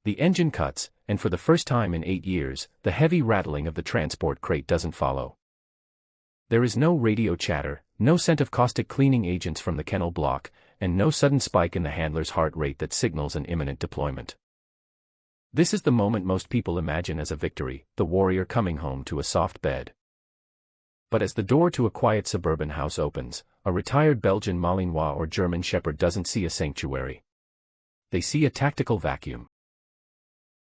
The engine cuts, and for the first time in 8 years, the heavy rattling of the transport crate doesn't follow. There is no radio chatter, no scent of caustic cleaning agents from the kennel block, and no sudden spike in the handler's heart rate that signals an imminent deployment. This is the moment most people imagine as a victory, the warrior coming home to a soft bed. But as the door to a quiet suburban house opens, a retired Belgian Malinois or German Shepherd doesn't see a sanctuary. They see a tactical vacuum.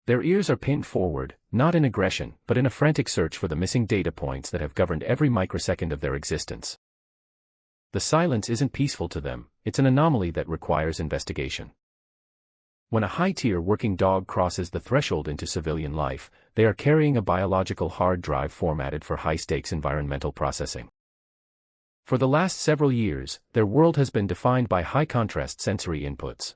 Their ears are pinned forward, not in aggression, but in a frantic search for the missing data points that have governed every microsecond of their existence. The silence isn't peaceful to them, it's an anomaly that requires investigation. When a high-tier working dog crosses the threshold into civilian life, they are carrying a biological hard drive formatted for high-stakes environmental processing. For the last several years, their world has been defined by high-contrast sensory inputs.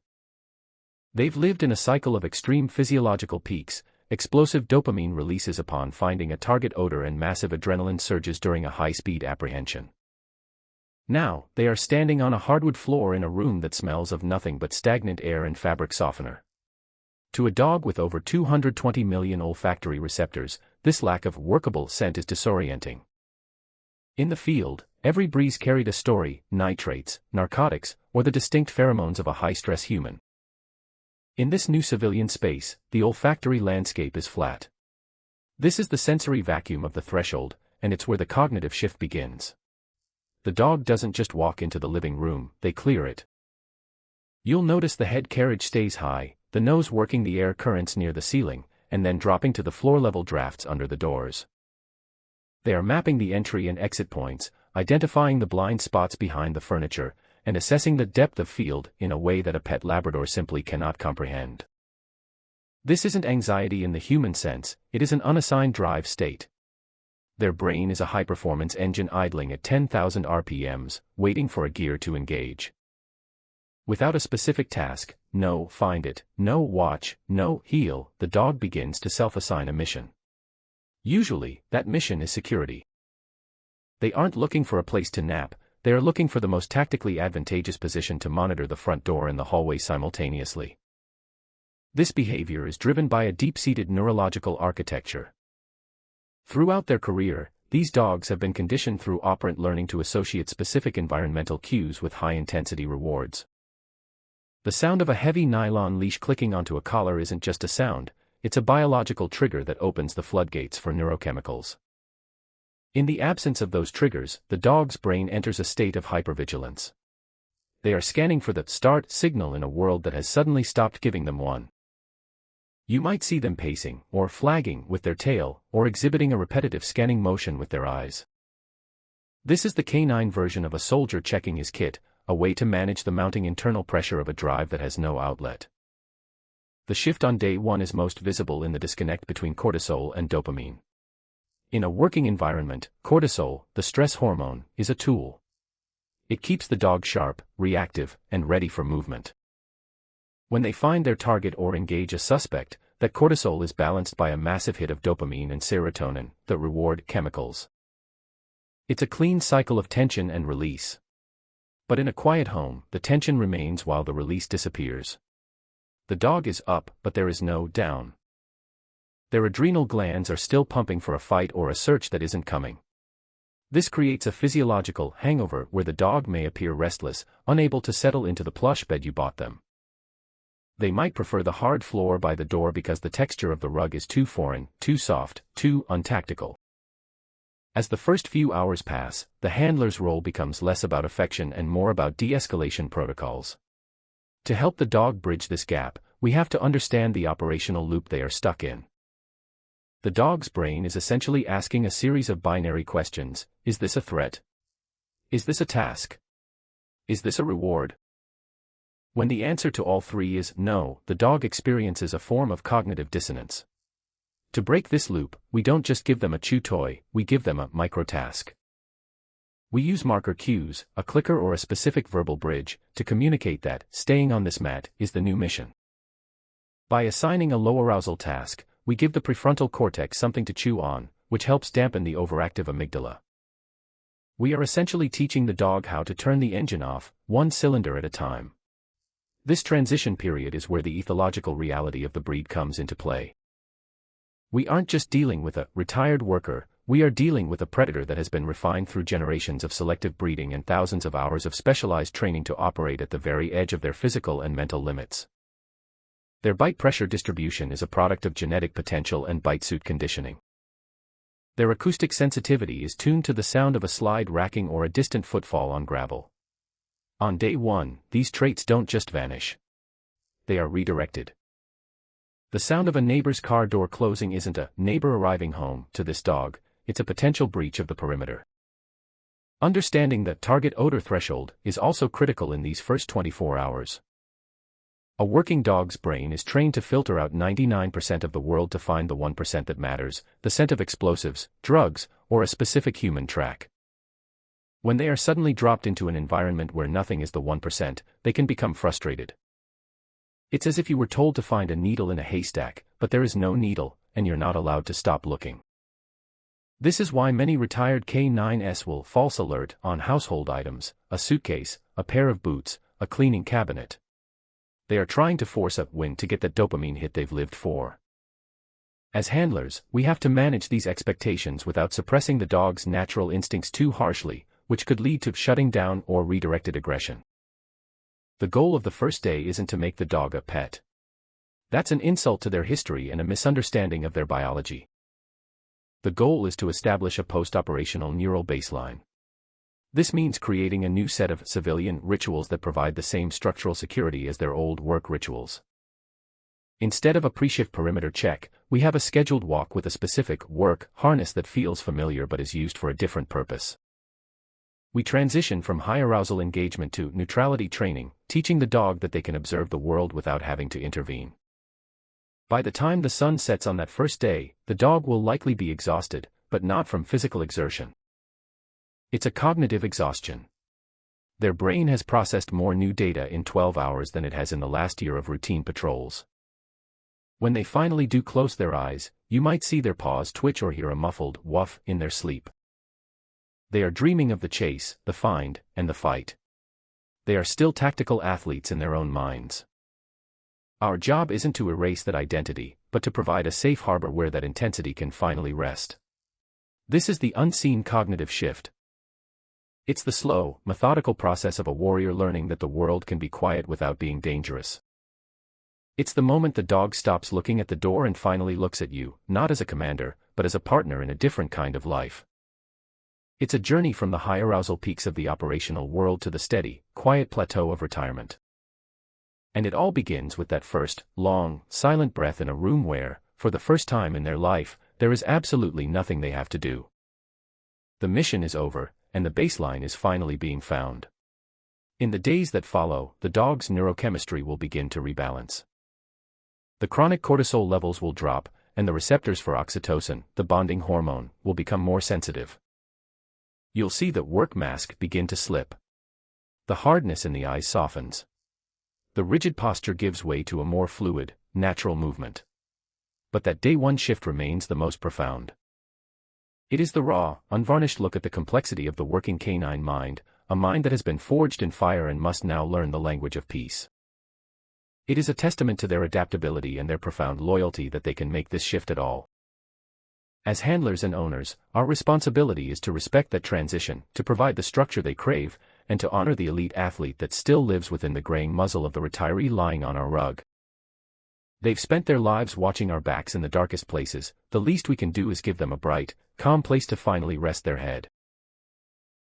They've lived in a cycle of extreme physiological peaks, explosive dopamine releases upon finding a target odor and massive adrenaline surges during a high-speed apprehension. Now, they are standing on a hardwood floor in a room that smells of nothing but stagnant air and fabric softener. To a dog with over 220 million olfactory receptors, this lack of workable scent is disorienting. In the field, every breeze carried a story, nitrates, narcotics, or the distinct pheromones of a high-stress human. In this new civilian space, the olfactory landscape is flat. This is the sensory vacuum of the threshold, and it's where the cognitive shift begins. The dog doesn't just walk into the living room, they clear it. You'll notice the head carriage stays high, the nose working the air currents near the ceiling, and then dropping to the floor-level drafts under the doors. They are mapping the entry and exit points, identifying the blind spots behind the furniture, and assessing the depth of field in a way that a pet Labrador simply cannot comprehend. This isn't anxiety in the human sense, it is an unassigned drive state. Their brain is a high-performance engine idling at 10,000 RPMs, waiting for a gear to engage. Without a specific task, no find it, no watch, no heal, the dog begins to self-assign a mission. Usually, that mission is security. They aren't looking for a place to nap, they are looking for the most tactically advantageous position to monitor the front door and the hallway simultaneously. This behavior is driven by a deep-seated neurological architecture. Throughout their career, these dogs have been conditioned through operant learning to associate specific environmental cues with high-intensity rewards. The sound of a heavy nylon leash clicking onto a collar isn't just a sound, it's a biological trigger that opens the floodgates for neurochemicals. In the absence of those triggers, the dog's brain enters a state of hyper-vigilance. They are scanning for the start signal in a world that has suddenly stopped giving them one. You might see them pacing, or flagging with their tail, or exhibiting a repetitive scanning motion with their eyes. This is the canine version of a soldier checking his kit, a way to manage the mounting internal pressure of a drive that has no outlet. The shift on day one is most visible in the disconnect between cortisol and dopamine. In a working environment, cortisol, the stress hormone, is a tool. It keeps the dog sharp, reactive, and ready for movement. When they find their target or engage a suspect, that cortisol is balanced by a massive hit of dopamine and serotonin, the reward chemicals. It's a clean cycle of tension and release. But in a quiet home, the tension remains while the release disappears. The dog is up, but there is no down. Their adrenal glands are still pumping for a fight or a search that isn't coming. This creates a physiological hangover where the dog may appear restless, unable to settle into the plush bed you bought them. They might prefer the hard floor by the door because the texture of the rug is too foreign, too soft, too untactical. As the first few hours pass, the handler's role becomes less about affection and more about de-escalation protocols. To help the dog bridge this gap, we have to understand the operational loop they are stuck in. The dog's brain is essentially asking a series of binary questions: is this a threat? Is this a task? Is this a reward? When the answer to all three is no, the dog experiences a form of cognitive dissonance. To break this loop, we don't just give them a chew toy, we give them a micro-task. We use marker cues, a clicker or a specific verbal bridge, to communicate that staying on this mat is the new mission. By assigning a low-arousal task, we give the prefrontal cortex something to chew on, which helps dampen the overactive amygdala. We are essentially teaching the dog how to turn the engine off, one cylinder at a time. This transition period is where the ethological reality of the breed comes into play. We aren't just dealing with a retired worker, we are dealing with a predator that has been refined through generations of selective breeding and thousands of hours of specialized training to operate at the very edge of their physical and mental limits. Their bite pressure distribution is a product of genetic potential and bite suit conditioning. Their acoustic sensitivity is tuned to the sound of a slide racking or a distant footfall on gravel. On day one, these traits don't just vanish. They are redirected. The sound of a neighbor's car door closing isn't a neighbor arriving home to this dog, it's a potential breach of the perimeter. Understanding the target odor threshold is also critical in these first 24 hours. A working dog's brain is trained to filter out 99% of the world to find the 1% that matters, the scent of explosives, drugs, or a specific human track. When they are suddenly dropped into an environment where nothing is the 1%, they can become frustrated. It's as if you were told to find a needle in a haystack, but there is no needle, and you're not allowed to stop looking. This is why many retired K9s will false alert on household items, a suitcase, a pair of boots, a cleaning cabinet. They are trying to force a win to get that dopamine hit they've lived for. As handlers, we have to manage these expectations without suppressing the dog's natural instincts too harshly, which could lead to shutting down or redirected aggression. The goal of the first day isn't to make the dog a pet. That's an insult to their history and a misunderstanding of their biology. The goal is to establish a post-operational neural baseline. This means creating a new set of civilian rituals that provide the same structural security as their old work rituals. Instead of a pre-shift perimeter check, we have a scheduled walk with a specific work harness that feels familiar but is used for a different purpose. We transition from high arousal engagement to neutrality training, teaching the dog that they can observe the world without having to intervene. By the time the sun sets on that first day, the dog will likely be exhausted, but not from physical exertion. It's a cognitive exhaustion. Their brain has processed more new data in 12 hours than it has in the last year of routine patrols. When they finally do close their eyes, you might see their paws twitch or hear a muffled woof in their sleep. They are dreaming of the chase, the find, and the fight. They are still tactical athletes in their own minds. Our job isn't to erase that identity, but to provide a safe harbor where that intensity can finally rest. This is the unseen cognitive shift. It's the slow, methodical process of a warrior learning that the world can be quiet without being dangerous. It's the moment the dog stops looking at the door and finally looks at you, not as a commander, but as a partner in a different kind of life. It's a journey from the high arousal peaks of the operational world to the steady, quiet plateau of retirement. And it all begins with that first, long, silent breath in a room where, for the first time in their life, there is absolutely nothing they have to do. The mission is over, and the baseline is finally being found. In the days that follow, the dog's neurochemistry will begin to rebalance. The chronic cortisol levels will drop, and the receptors for oxytocin, the bonding hormone, will become more sensitive. You'll see the work mask begin to slip. The hardness in the eyes softens. The rigid posture gives way to a more fluid, natural movement. But that day one shift remains the most profound. It is the raw, unvarnished look at the complexity of the working canine mind, a mind that has been forged in fire and must now learn the language of peace. It is a testament to their adaptability and their profound loyalty that they can make this shift at all. As handlers and owners, our responsibility is to respect that transition, to provide the structure they crave, and to honor the elite athlete that still lives within the graying muzzle of the retiree lying on our rug. They've spent their lives watching our backs in the darkest places. The least we can do is give them a bright, calm place to finally rest their head.